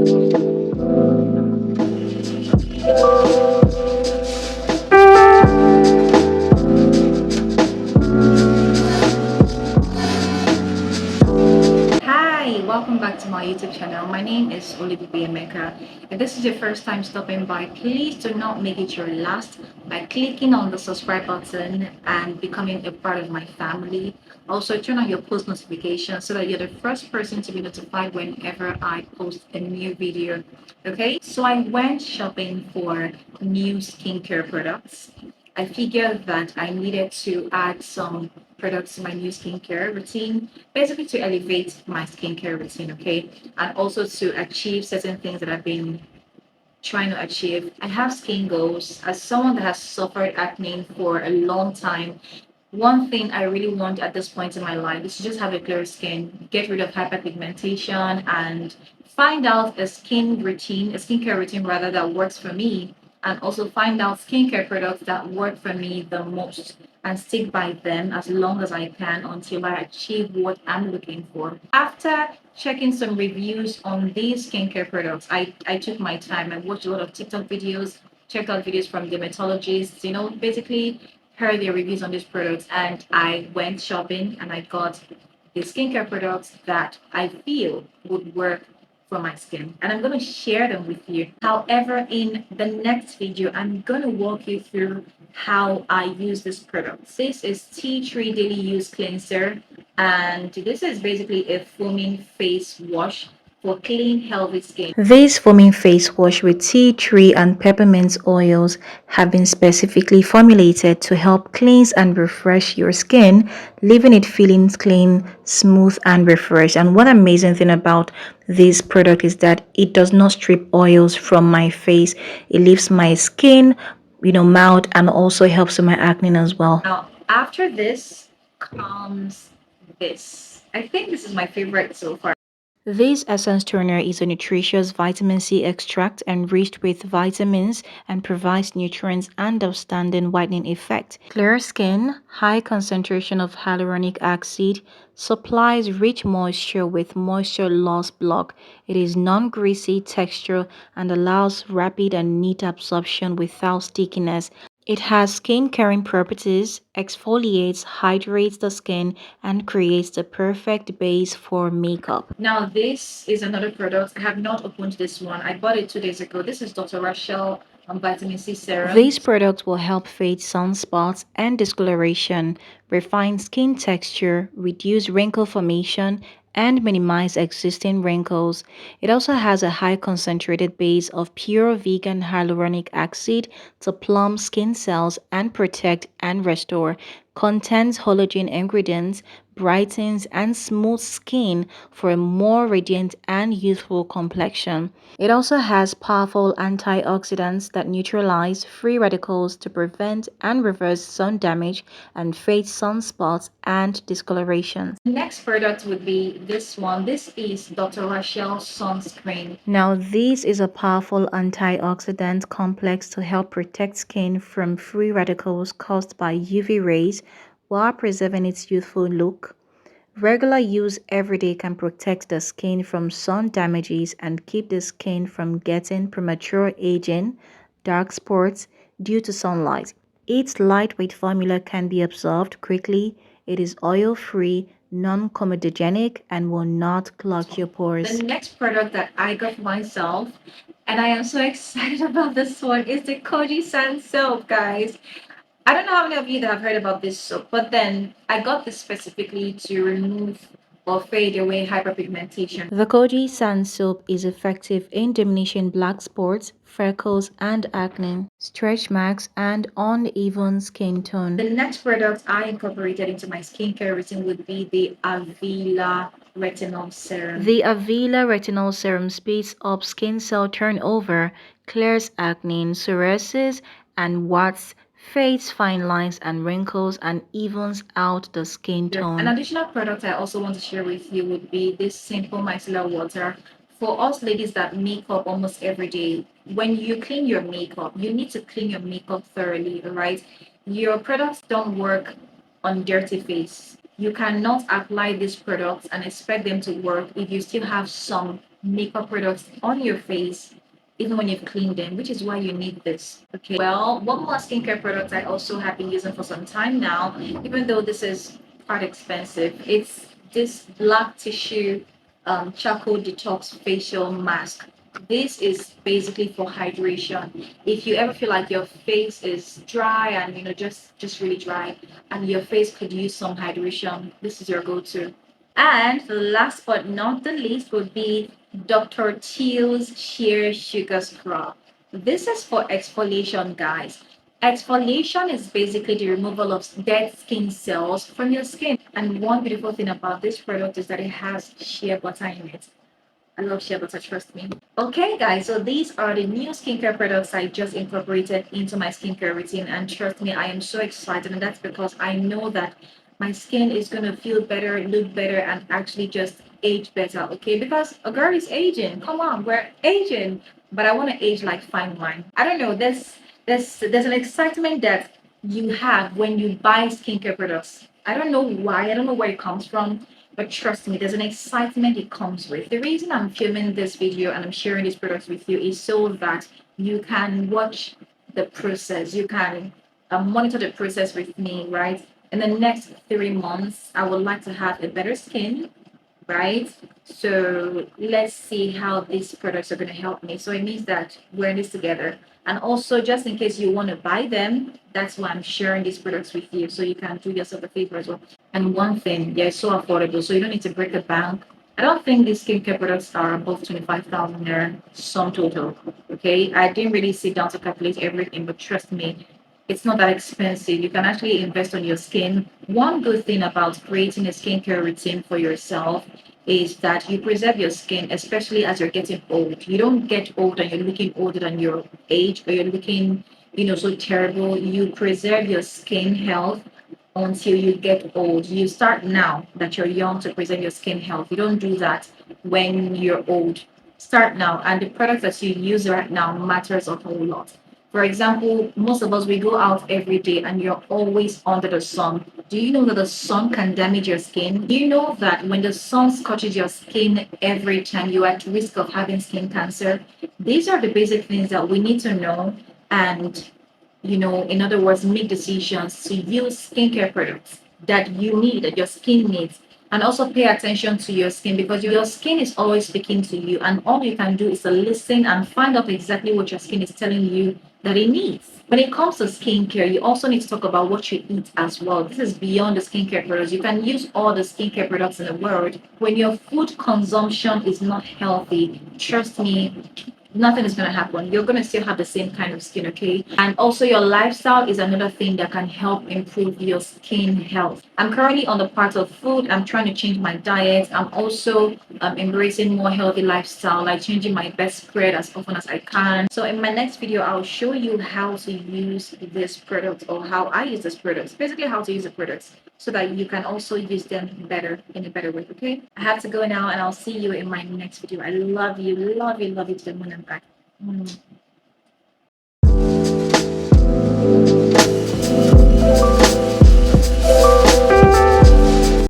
Hi, welcome back to my YouTube channel. My name is Olivia Emeka. If this is your first time stopping by, please do not make it your last by clicking on the subscribe button and becoming a part of my family. Also, turn on your post notifications so that you're the first person to be notified whenever I post a new video. Okay, so I went shopping for new skincare products. I figured that I needed to add some products to my new skincare routine, basically to elevate my skincare routine, okay? And also to achieve certain things that I've been trying to achieve. I have skin goals. As someone that has suffered acne for a long time, one thing I really want at this point in my life is to just have a clear skin, get rid of hyperpigmentation, and find out a skincare routine rather that works for me, and also find out skincare products that work for me the most and stick by them as long as I can until I achieve what I'm looking for. After checking some reviews on these skincare products, I took my time. I watched a lot of TikTok videos, checked out videos from dermatologists, basically heard their reviews on these products, and I went shopping and I got the skincare products that I feel would work for my skin, and I'm going to share them with you. However, in the next video, I'm going to walk you through how I use this product. This is Tea Tree Daily Use Cleanser, and this is basically a foaming face wash for clean, healthy skin. This foaming face wash with tea tree and peppermint oils have been specifically formulated to help cleanse and refresh your skin, leaving it feeling clean, smooth, and refreshed. And one amazing thing about this product is that it does not strip oils from my face. It leaves my skin, mild, and also helps with my acne as well. Now, after this comes this. I think this is my favorite so far. This essence toner is a nutritious vitamin C extract enriched with vitamins and provides nutrients and outstanding whitening effect. Clear skin, high concentration of hyaluronic acid, supplies rich moisture with moisture loss block. It is non-greasy texture and allows rapid and neat absorption without stickiness. It has skin caring properties, exfoliates, hydrates the skin, and creates the perfect base for makeup. Now, this is another product. I have not opened this one. I bought it 2 days ago. This is Dr. Rachel Vitamin C Serum. These products will help fade sunspots and discoloration, refine skin texture, reduce wrinkle formation, and minimize existing wrinkles. It also has a high concentrated base of pure vegan hyaluronic acid to plump skin cells and protect and restore. Contains collagen ingredients, brightens and smooths skin for a more radiant and youthful complexion. It also has powerful antioxidants that neutralize free radicals to prevent and reverse sun damage and fade sunspots and discoloration. The next product would be this one. This is Dr. Rachel sunscreen. Now, this is a powerful antioxidant complex to help protect skin from free radicals caused by UV rays while preserving its youthful look. Regular use every day can protect the skin from sun damages and keep the skin from getting premature aging, dark spots due to sunlight. Its lightweight formula can be absorbed quickly. It is oil-free, non-comedogenic, and will not clog your pores. The next product that I got for myself, and I am so excited about this one, is the Koji San soap, guys. I don't know how many of you that have heard about this soap, but then I got this specifically to remove or fade away hyperpigmentation. The Koji San soap is effective in diminishing black spots, freckles, and acne, stretch marks, and uneven skin tone. The next product I incorporated into my skincare routine would be the Avila Retinol Serum. The Avila Retinol Serum speeds up skin cell turnover, clears acne, psoriasis, and warts, fades fine lines and wrinkles, and evens out the skin tone. An additional product I also want to share with you would be this simple micellar water. For us ladies that make up almost every day, when you clean your makeup, you need to clean your makeup thoroughly, right? Your products don't work on dirty face. You cannot apply these products and expect them to work if you still have some makeup products on your face even when you've cleaned them, which is why you need this. Okay. Well, one more skincare product I also have been using for some time now, even though this is quite expensive. It's this black tissue charcoal detox facial mask. This is basically for hydration. If you ever feel like your face is dry and just really dry and your face could use some hydration, this is your go-to. And last but not the least would be Dr. Teal's Sheer Sugar Scrub. This is for exfoliation, guys. Exfoliation is basically the removal of dead skin cells from your skin. And one beautiful thing about this product is that it has shea butter in it. I love shea butter, trust me. Okay, guys, so these are the new skincare products I just incorporated into my skincare routine. And trust me, I am so excited. And that's because I know that my skin is going to feel better, look better, and actually just age better. Okay, because a girl is aging. Come on, we're aging. But I want to age like fine wine. I don't know. There's an excitement that you have when you buy skincare products. I don't know why. I don't know where it comes from. But trust me, there's an excitement it comes with. The reason I'm filming this video and I'm sharing these products with you is so that you can watch the process. You can monitor the process with me, right? In the next 3 months, I would like to have a better skin, right? So let's see how these products are going to help me. So it means that we're in this together. And also, just in case you want to buy them, that's why I'm sharing these products with you. So you can do yourself a favor as well. And one thing, they're so affordable. So you don't need to break the bank. I don't think these skincare products are above 25,000 there, sum total. Okay. I didn't really sit down to calculate everything, but trust me, it's not that expensive. You can actually invest on your skin. One good thing about creating a skincare routine for yourself is that you preserve your skin, especially as you're getting old. You don't get old and you're looking older than your age or you're looking, so terrible. You preserve your skin health until you get old. You start now that you're young to preserve your skin health. You don't do that when you're old. Start now. And the products that you use right now matters a whole lot. For example, most of us, we go out every day and you're always under the sun. Do you know that the sun can damage your skin? Do you know that when the sun scorches your skin every time, you're at risk of having skin cancer? These are the basic things that we need to know and, in other words, make decisions to use skincare products that you need, that your skin needs. And also pay attention to your skin because your skin is always speaking to you, and all you can do is to listen and find out exactly what your skin is telling you that it needs. When it comes to skincare, you also need to talk about what you eat as well. This is beyond the skincare products. You can use all the skincare products in the world. When your food consumption is not healthy, trust me, nothing is going to happen. You're going to still have the same kind of skin, okay? And also, your lifestyle is another thing that can help improve your skin health. I'm currently on the part of food. I'm trying to change my diet. I'm also embracing more healthy lifestyle, like changing my best spread as often as I can. So, in my next video, I'll show you how to use this product or how I use this product. Basically, how to use the products so that you can also use them better in a better way. Okay, I have to go now and I'll see you in my next video. I love you to the moon and back.